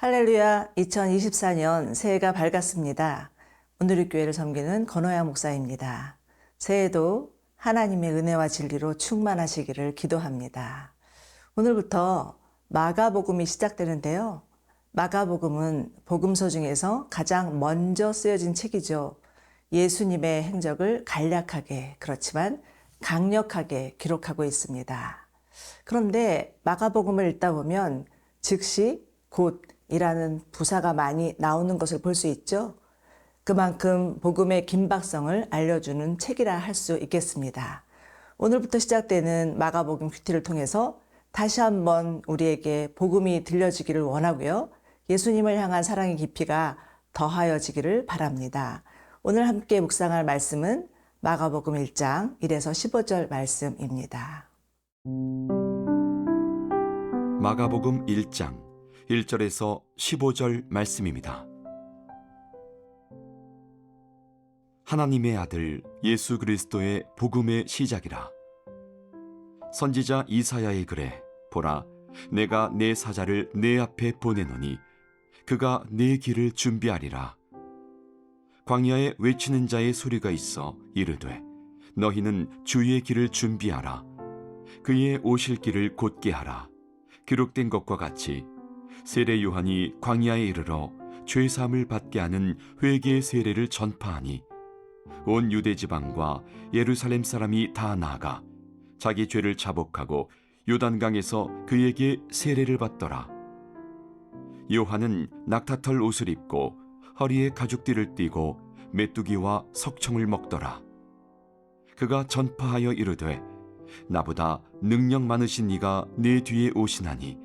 할렐루야, 2024년 새해가 밝았습니다. 오늘의 교회를 섬기는 권호야 목사입니다. 새해도 하나님의 은혜와 진리로 충만하시기를 기도합니다. 오늘부터 마가복음이 시작되는데요. 마가복음은 복음서 중에서 가장 먼저 쓰여진 책이죠. 예수님의 행적을 간략하게, 그렇지만 강력하게 기록하고 있습니다. 그런데 마가복음을 읽다 보면 즉시, 곧 이라는 부사가 많이 나오는 것을 볼 수 있죠. 그만큼 복음의 긴박성을 알려주는 책이라 할 수 있겠습니다. 오늘부터 시작되는 마가복음 큐티를 통해서 다시 한번 우리에게 복음이 들려지기를 원하고요. 예수님을 향한 사랑의 깊이가 더하여지기를 바랍니다. 오늘 함께 묵상할 말씀은 마가복음 1장 1에서 15절 말씀입니다. 마가복음 1장 1절에서 15절 말씀입니다. 하나님의 아들 예수 그리스도의 복음의 시작이라. 선지자 이사야의 글에 보라, 내가 내 사자를 내 앞에 보내노니 그가 내 길을 준비하리라. 광야에 외치는 자의 소리가 있어 이르되 너희는 주의 길을 준비하라. 그의 오실 길을 곧게 하라. 기록된 것과 같이 세례 요한이 광야에 이르러 죄 사함을 받게 하는 회개의 세례를 전파하니 온 유대 지방과 예루살렘 사람이 다 나아가 자기 죄를 자복하고 요단강에서 그에게 세례를 받더라. 요한은 낙타털 옷을 입고 허리에 가죽띠를 띠고 메뚜기와 석청을 먹더라. 그가 전파하여 이르되 나보다 능력 많으신 이가 내 뒤에 오시나니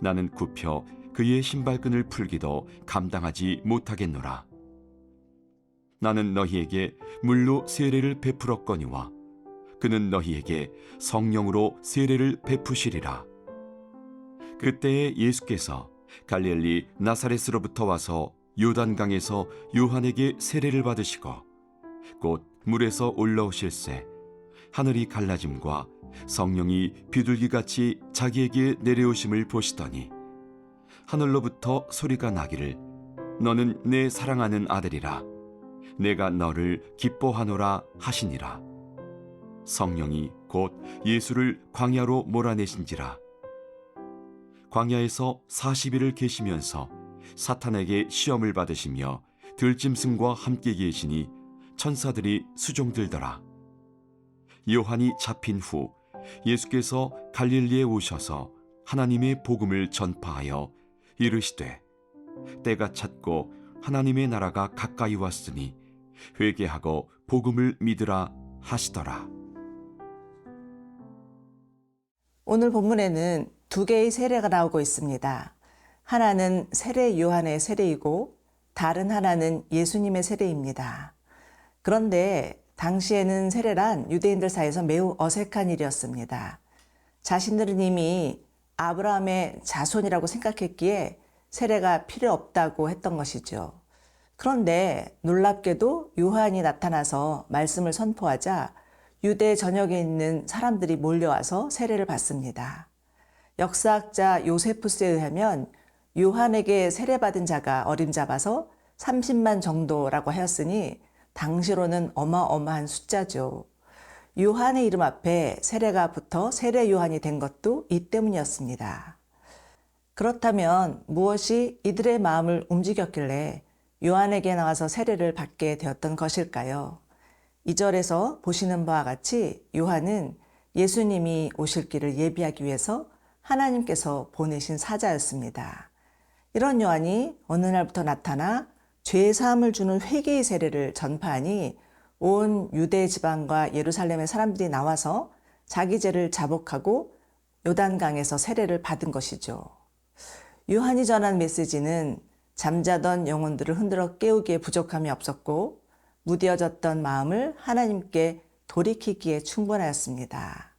나는 굽혀 그의 신발끈을 풀기도 감당하지 못하겠노라. 나는 너희에게 물로 세례를 베풀었거니와 그는 너희에게 성령으로 세례를 베푸시리라. 그때에 예수께서 갈릴리 나사렛으로부터 와서 요단강에서 요한에게 세례를 받으시고 곧 물에서 올라오실새 하늘이 갈라짐과 성령이 비둘기같이 자기에게 내려오심을 보시더니 하늘로부터 소리가 나기를 너는 내 사랑하는 아들이라 내가 너를 기뻐하노라 하시니라. 성령이 곧 예수를 광야로 몰아내신지라. 광야에서 40일을 계시면서 사탄에게 시험을 받으시며 들짐승과 함께 계시니 천사들이 수종들더라. 요한이 잡힌 후 예수께서 갈릴리에 오셔서 하나님의 복음을 전파하여 이르시되 때가 찼고 하나님의 나라가 가까이 왔으니 회개하고 복음을 믿으라 하시더라. 오늘 본문에는 두 개의 세례가 나오고 있습니다. 하나는 세례 요한의 세례이고 다른 하나는 예수님의 세례입니다. 그런데 당시에는 세례란 유대인들 사이에서 매우 어색한 일이었습니다. 자신들은 이미 아브라함의 자손이라고 생각했기에 세례가 필요 없다고 했던 것이죠. 그런데 놀랍게도 요한이 나타나서 말씀을 선포하자 유대 전역에 있는 사람들이 몰려와서 세례를 받습니다. 역사학자 요세푸스에 의하면 요한에게 세례받은 자가 어림잡아서 30만 정도라고 하였으니 당시로는 어마어마한 숫자죠. 요한의 이름 앞에 세례가 붙어 세례 요한이 된 것도 이 때문이었습니다. 그렇다면 무엇이 이들의 마음을 움직였길래 요한에게 나와서 세례를 받게 되었던 것일까요? 2절에서 보시는 바와 같이 요한은 예수님이 오실 길을 예비하기 위해서 하나님께서 보내신 사자였습니다. 이런 요한이 어느 날부터 나타나 죄사함을 주는 회개의 세례를 전파하니 온 유대 지방과 예루살렘의 사람들이 나와서 자기 죄를 자복하고 요단강에서 세례를 받은 것이죠. 요한이 전한 메시지는 잠자던 영혼들을 흔들어 깨우기에 부족함이 없었고 무뎌졌던 마음을 하나님께 돌이키기에 충분하였습니다.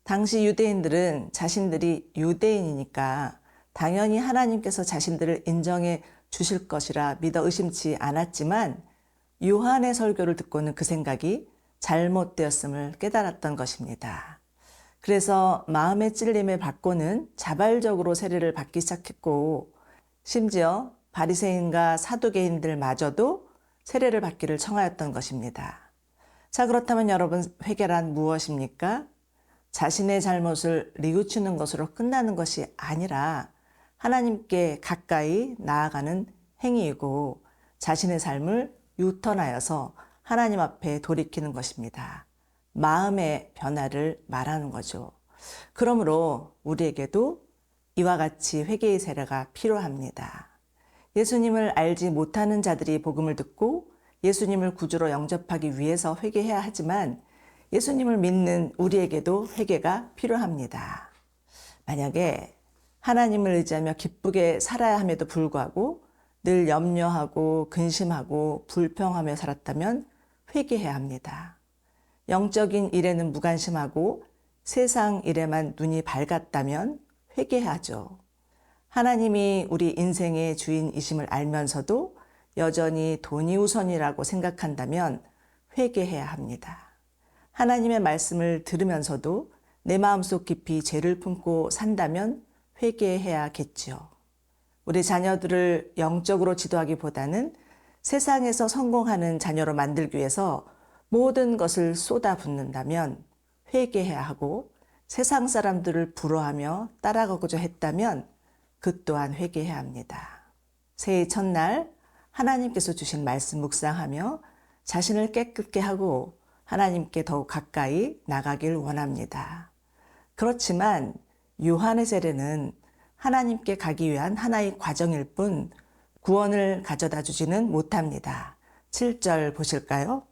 당시 유대인들은 자신들이 유대인이니까 당연히 하나님께서 자신들을 인정해 주실 것이라 믿어 의심치 않았지만 요한의 설교를 듣고는 그 생각이 잘못되었음을 깨달았던 것입니다. 그래서 마음의 찔림을 받고는 자발적으로 세례를 받기 시작했고 심지어 바리새인과 사두개인들마저도 세례를 받기를 청하였던 것입니다. 자, 그렇다면 여러분, 회개란 무엇입니까? 자신의 잘못을 뉘우치는 것으로 끝나는 것이 아니라 하나님께 가까이 나아가는 행위이고 자신의 삶을 유턴하여서 하나님 앞에 돌이키는 것입니다. 마음의 변화를 말하는 거죠. 그러므로 우리에게도 이와 같이 회개의 세례가 필요합니다. 예수님을 알지 못하는 자들이 복음을 듣고 예수님을 구주로 영접하기 위해서 회개해야 하지만 예수님을 믿는 우리에게도 회개가 필요합니다. 만약에 하나님을 의지하며 기쁘게 살아야 함에도 불구하고 늘 염려하고 근심하고 불평하며 살았다면 회개해야 합니다. 영적인 일에는 무관심하고 세상 일에만 눈이 밝았다면 회개하죠. 하나님이 우리 인생의 주인이심을 알면서도 여전히 돈이 우선이라고 생각한다면 회개해야 합니다. 하나님의 말씀을 들으면서도 내 마음속 깊이 죄를 품고 산다면 회개해야겠지요. 우리 자녀들을 영적으로 지도하기보다는 세상에서 성공하는 자녀로 만들기 위해서 모든 것을 쏟아붓는다면 회개해야 하고 세상 사람들을 부러워하며 따라가고자 했다면 그 또한 회개해야 합니다. 새해 첫날 하나님께서 주신 말씀 묵상하며 자신을 깨끗게 하고 하나님께 더욱 가까이 나가길 원합니다. 그렇지만 요한의 세례는 하나님께 가기 위한 하나의 과정일 뿐 구원을 가져다 주지는 못합니다. 7절 보실까요?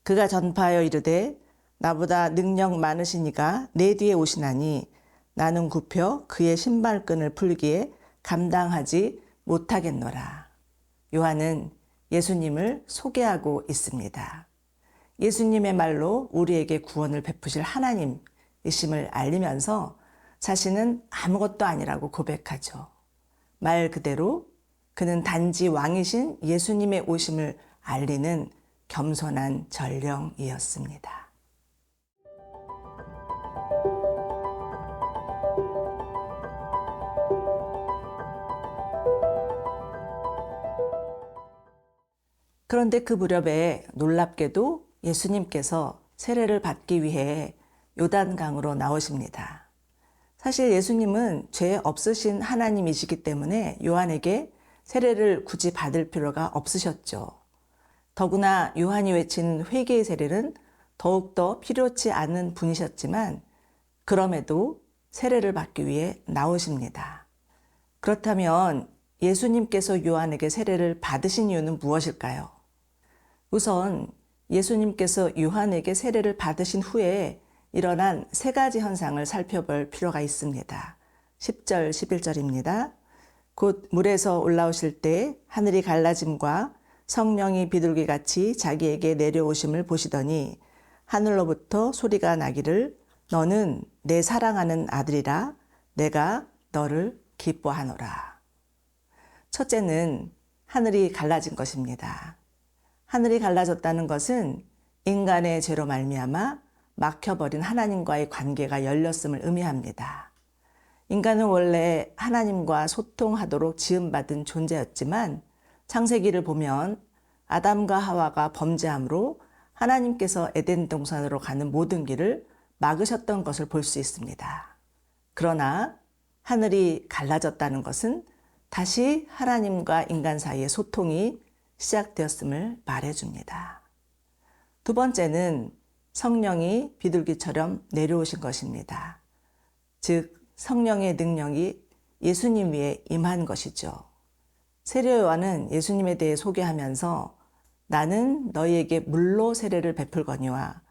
그가 전파하여 이르되 나보다 능력 많으신 이가 내 뒤에 오시나니 나는 굽혀 그의 신발끈을 풀기에 감당하지 못하겠노라. 요한은 예수님을 소개하고 있습니다. 예수님의 말로 우리에게 구원을 베푸실 하나님이심을 알리면서 자신은 아무것도 아니라고 고백하죠. 말 그대로 그는 단지 왕이신 예수님의 오심을 알리는 겸손한 전령이었습니다. 그런데 그 무렵에 놀랍게도 예수님께서 세례를 받기 위해 요단강으로 나오십니다. 사실 예수님은 죄 없으신 하나님이시기 때문에 요한에게 세례를 굳이 받을 필요가 없으셨죠. 더구나 요한이 외친 회개의 세례는 더욱더 필요치 않은 분이셨지만 그럼에도 세례를 받기 위해 나오십니다. 그렇다면 예수님께서 요한에게 세례를 받으신 이유는 무엇일까요? 우선 예수님께서 요한에게 세례를 받으신 후에 일어난 세 가지 현상을 살펴볼 필요가 있습니다. 10절, 11절입니다. 곧 물에서 올라오실 때 하늘이 갈라짐과 성령이 비둘기같이 자기에게 내려오심을 보시더니 하늘로부터 소리가 나기를 너는 내 사랑하는 아들이라 내가 너를 기뻐하노라. 첫째는 하늘이 갈라진 것입니다. 하늘이 갈라졌다는 것은 인간의 죄로 말미암아 막혀버린 하나님과의 관계가 열렸음을 의미합니다. 인간은 원래 하나님과 소통하도록 지음받은 존재였지만 창세기를 보면 아담과 하와가 범죄함으로 하나님께서 에덴 동산으로 가는 모든 길을 막으셨던 것을 볼 수 있습니다. 그러나 하늘이 갈라졌다는 것은 다시 하나님과 인간 사이의 소통이 시작되었음을 말해줍니다. 두 번째는 성령이 비둘기처럼 내려오신 것입니다. 즉 성령의 능력이 예수님 위에 임한 것이죠. 세례 요한은 예수님에 대해 소개하면서 나는 너희에게 물로 세례를 베풀거니와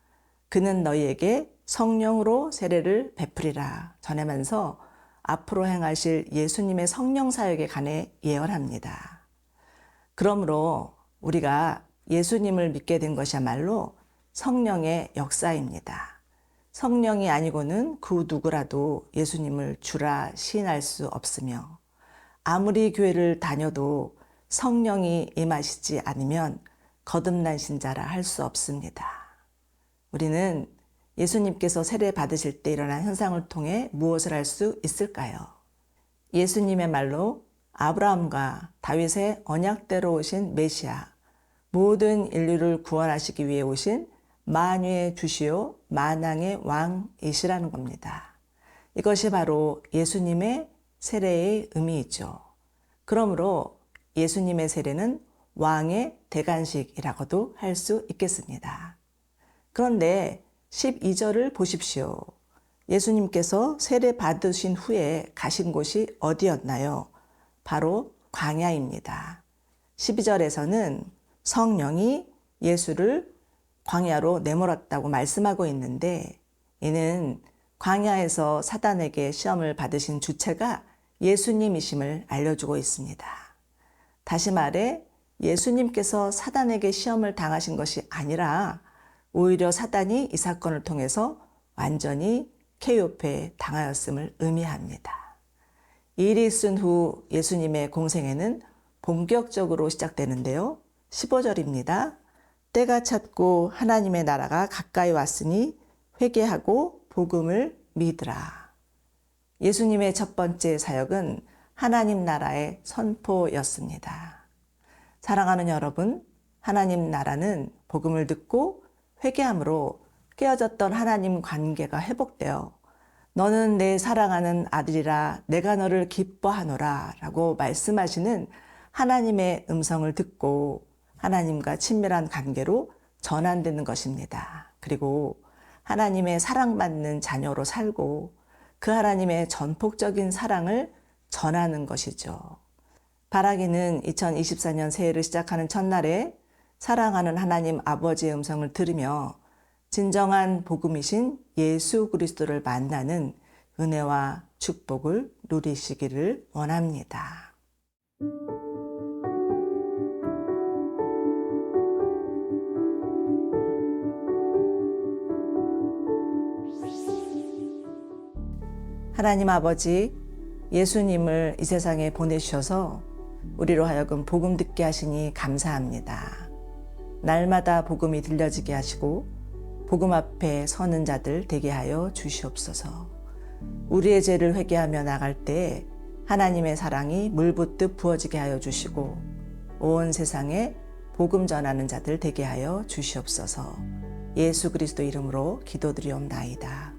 그는 너희에게 성령으로 세례를 베풀이라 전하면서 앞으로 행하실 예수님의 성령 사역에 관해 예언합니다. 그러므로 우리가 예수님을 믿게 된 것이야말로 성령의 역사입니다. 성령이 아니고는 그 누구라도 예수님을 주라 시인할 수 없으며 아무리 교회를 다녀도 성령이 임하시지 않으면 거듭난 신자라 할 수 없습니다. 우리는 예수님께서 세례 받으실 때 일어난 현상을 통해 무엇을 할 수 있을까요? 예수님의 말로 아브라함과 다윗의 언약대로 오신 메시아, 모든 인류를 구원하시기 위해 오신 만유의 주시오 만왕의 왕이시라는 겁니다. 이것이 바로 예수님의 세례의 의미이죠. 그러므로 예수님의 세례는 왕의 대관식이라고도 할 수 있겠습니다. 그런데 12절을 보십시오. 예수님께서 세례 받으신 후에 가신 곳이 어디였나요? 바로 광야입니다. 12절에서는 성령이 예수를 광야로 내몰았다고 말씀하고 있는데, 이는 광야에서 사단에게 시험을 받으신 주체가 예수님이심을 알려주고 있습니다. 다시 말해 예수님께서 사단에게 시험을 당하신 것이 아니라 오히려 사단이 이 사건을 통해서 완전히 KO패 당하였음을 의미합니다. 이 일이 있은 후 예수님의 공생애는 본격적으로 시작되는데요. 15절입니다. 때가 찼고 하나님의 나라가 가까이 왔으니 회개하고 복음을 믿으라. 예수님의 첫 번째 사역은 하나님 나라의 선포였습니다. 사랑하는 여러분, 하나님 나라는 복음을 듣고 회개함으로 깨어졌던 하나님 관계가 회복되어 너는 내 사랑하는 아들이라 내가 너를 기뻐하노라 라고 말씀하시는 하나님의 음성을 듣고 하나님과 친밀한 관계로 전환되는 것입니다. 그리고 하나님의 사랑받는 자녀로 살고 그 하나님의 전폭적인 사랑을 전하는 것이죠. 바라기는 2024년 새해를 시작하는 첫날에 사랑하는 하나님 아버지의 음성을 들으며 진정한 복음이신 예수 그리스도를 만나는 은혜와 축복을 누리시기를 원합니다. 하나님 아버지, 예수님을 이 세상에 보내주셔서 우리로 하여금 복음 듣게 하시니 감사합니다. 날마다 복음이 들려지게 하시고 복음 앞에 서는 자들 되게 하여 주시옵소서. 우리의 죄를 회개하며 나갈 때 하나님의 사랑이 물붓듯 부어지게 하여 주시고 온 세상에 복음 전하는 자들 되게 하여 주시옵소서. 예수 그리스도 이름으로 기도드리옵나이다.